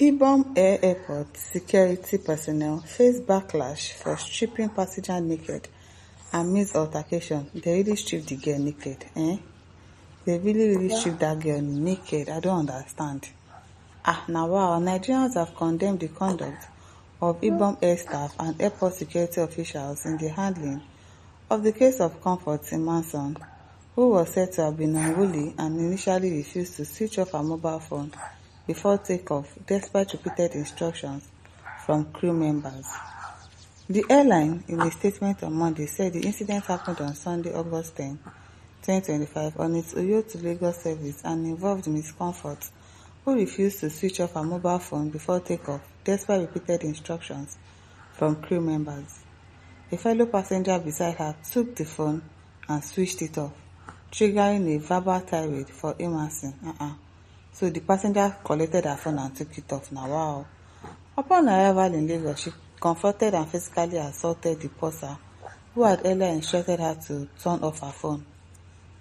Ibom Airport security personnel face backlash for stripping passenger naked amidst altercation. They really stripped the girl naked, They really stripped that girl naked. I don't understand. Now wow, Nigerians have condemned the conduct of Ibom Air staff and airport security officials in the handling of the case of Comfort in Manson, who was said to have been unruly and initially refused to switch off her mobile phone before takeoff despite repeated instructions from crew members. The airline, in a statement on Monday, said the incident happened on Sunday, August 10, 2025, on its Uyo to Lagos service and involved Ms. Comfort, who refused to switch off her mobile phone before takeoff despite repeated instructions from crew members. A fellow passenger beside her took the phone and switched it off, triggering a verbal tirade for Emerson. So the passenger collected her phone and took it off. Now wow. Upon arrival in Lagos, she confronted and physically assaulted the purser, who had earlier instructed her to turn off her phone.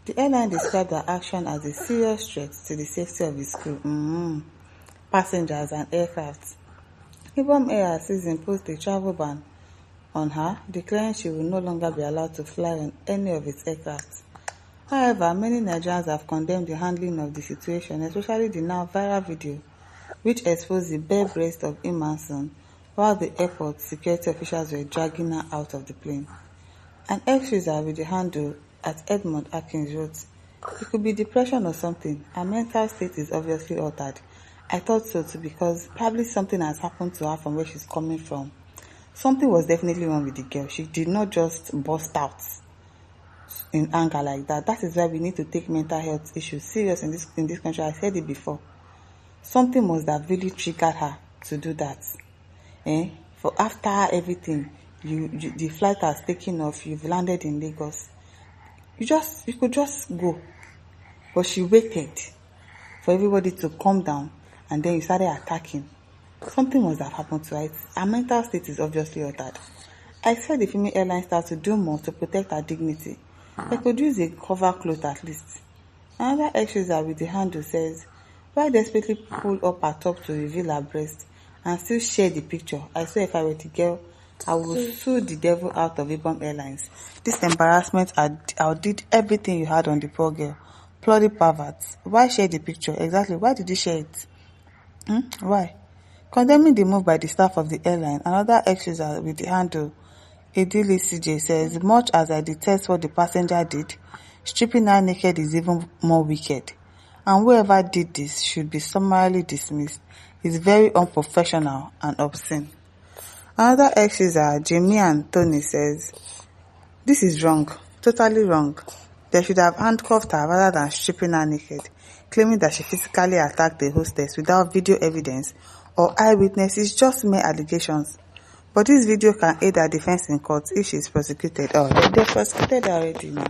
The airline described her action as a serious threat to the safety of its crew, passengers and aircraft. Ibom Air has since imposed a travel ban on her, declaring she will no longer be allowed to fly on any of its aircraft. However, many Nigerians have condemned the handling of the situation, especially the now viral video, which exposed the bare breast of Emerson while the airport security officials were dragging her out of the plane. An ex-user with the handle at Edmund Atkins wrote, "It could be depression or something. Her mental state is obviously altered. I thought so too, because probably something has happened to her from where she's coming from. Something was definitely wrong with the girl. She did not just burst out in anger like that. That is why we need to take mental health issues serious in this country. I said it before. Something must have really triggered her to do that. For after everything, the flight has taken off. You've landed in Lagos. You could just go, but she waited for everybody to calm down, and then you started attacking. Something must have happened to her. Her mental state is obviously altered. I said the female airline staff to do more to protect her dignity. They could use a cover cloth at least." Another ex-user with the handle says, "Why desperately pull up her top to reveal her breast and still share the picture? I swear if I were the girl, I would sue the devil out of Ibom Airlines. This embarrassment outdid everything you had on the poor girl. Bloody perverts. Why share the picture? Exactly. Why did you share it? Why?" Condemning the move by the staff of the airline, another ex-user with the handle Edili CJ says, "Much as I detest what the passenger did, stripping her naked is even more wicked. And whoever did this should be summarily dismissed. It's very unprofessional and obscene." Another ex-user, Jamie and Tony, says, "This is wrong, totally wrong. They should have handcuffed her rather than stripping her naked, claiming that she physically attacked the hostess without video evidence or eyewitnesses, just mere allegations. But this video can aid her defense in court if she is prosecuted." Oh, they prosecuted her already now.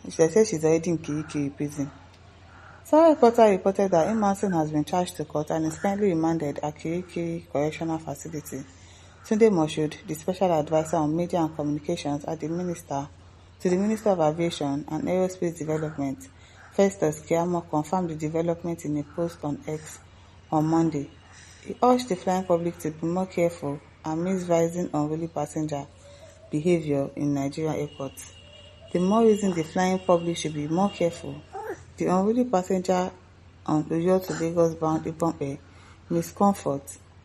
She said she's already in Kirikiri prison. Some reporter reported that Emerson has been charged to court and is currently remanded at Kirikiri Correctional Facility. Tunde Moshood, the special advisor on media and communications at the Minister of Aviation and Aerospace Development, Festus Keyamo, confirmed the development in a post on X on Monday. He urged the flying public to be more careful amidst rising unruly passenger behavior in Nigerian airports. The more reason the flying public should be more careful. The unruly passenger on Uyo to Lagos bound Ibom Air, Ms. Comfort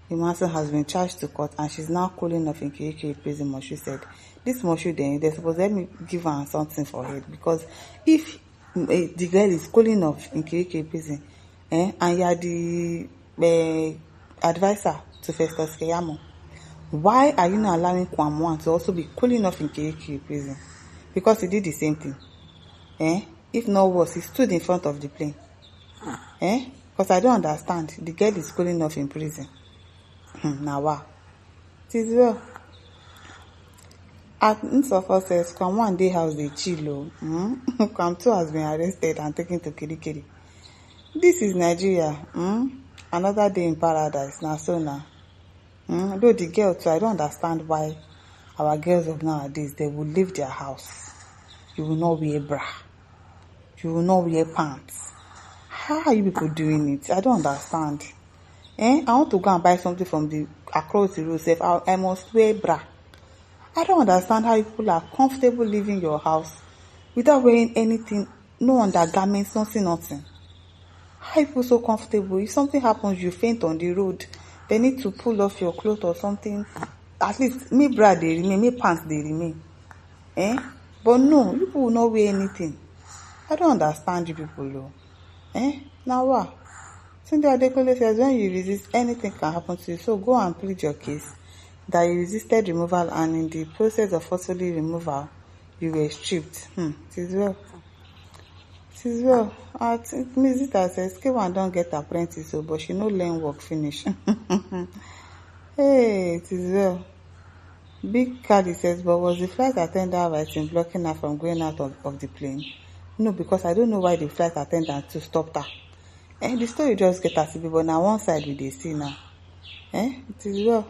Emerson, has been charged to court and she's now cooling off in Kirikiri prison, Moshood said. This Moshood, they're supposed to let me give her something for it, because if the girl is cooling off in Kirikiri prison, and you are the advisor to Festus Keyamo, why are you not allowing Kwamwan to also be cooling off in Kirikiri prison? Because he did the same thing. If not worse, he stood in front of the plane. Because I don't understand. The girl is cooling off in prison. Now wow. It is well. At Nsofo says, Kwamwan Day House they chill. Kwam 2 has been arrested and taken to Kirikiri. This is Nigeria. Another day in paradise. Now so now. Though the girl too, I don't understand why our girls of nowadays, they will leave their house. You will not wear bra. You will not wear pants. How are you people doing it? I don't understand. I want to go and buy something from the across the road sef. I must wear bra. I don't understand how people are comfortable leaving your house without wearing anything, no undergarments, nothing. How people so comfortable? If something happens, you faint on the road, they need to pull off your clothes or something. At least me bra they remain, me pants they remain. But no, people will not wear anything. I don't understand you people though. Now what? Cindy Adekunle says when you resist, anything can happen to you. So go and plead your case that you resisted removal and in the process of forcefully removal, you were stripped. It is well. It is well. I think Miss Zita says K1 don't get apprentice, but she no learn work finish. Hey, it is well. Big Cardi says, but was the flight attendant right in blocking her from going out of the plane? No, because I don't know why the flight attendant to stop her. The story just get as but now one side we dey see now. It is well.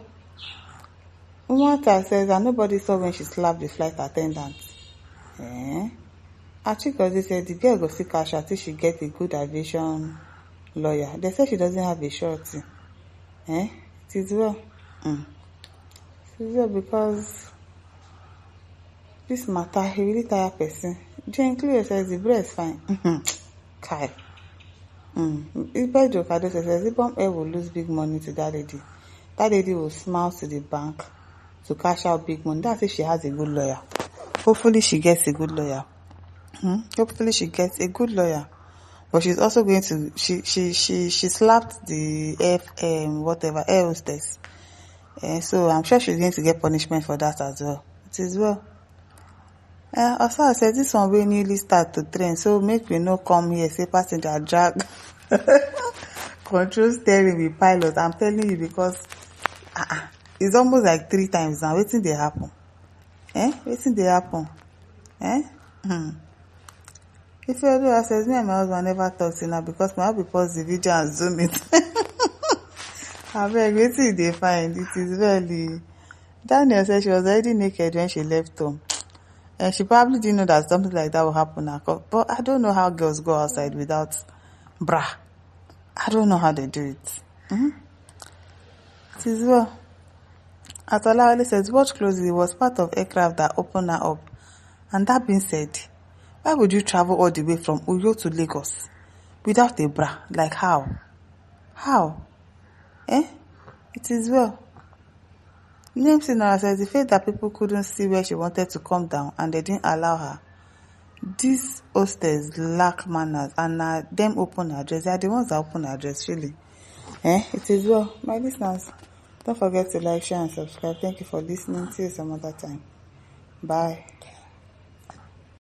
Umata says that nobody saw when she slapped the flight attendant. Achikozi said the girl go see cash until she get a good aviation lawyer. They say she doesn't have a surety. It is well. It is well because this matter he really tired person. Jane Cleo says the bread is fine. Kai. Ibe Jokado says Ibom Air will lose big money to that lady. That lady will smile to the bank to cash out big money. That's if she has a good lawyer. Hopefully she gets a good lawyer. Hopefully she gets a good lawyer. But she's also going to she slapped the air hostess. So I'm sure she's going to get punishment for that as well. It is well. Also I said this one will newly start to train, so make we no come here say passenger drag control steering with pilot. I'm telling you because it's almost like 3 times now. Wetin dey happen? Wetin dey happen? If you do says me and my husband never talk to now because my husband pause the video and zoom it. Abeg wetin dey find? It is really. Daniel said she was already naked when she left home. And she probably didn't know that something like that will happen now. But I don't know how girls go outside without bra. I don't know how they do it. It is well. Atolawale says, watch closely. It was part of aircraft that opened her up. And that being said, why would you travel all the way from Uyo to Lagos without a bra? Like how? How? It is well. Name Sinara says the fact that people couldn't see where she wanted to come down and they didn't allow her. These hostess lack manners and them open her dress. They are the ones that open her dress, really. It is well. My listeners, don't forget to like, share and subscribe. Thank you for listening. See you some other time. Bye.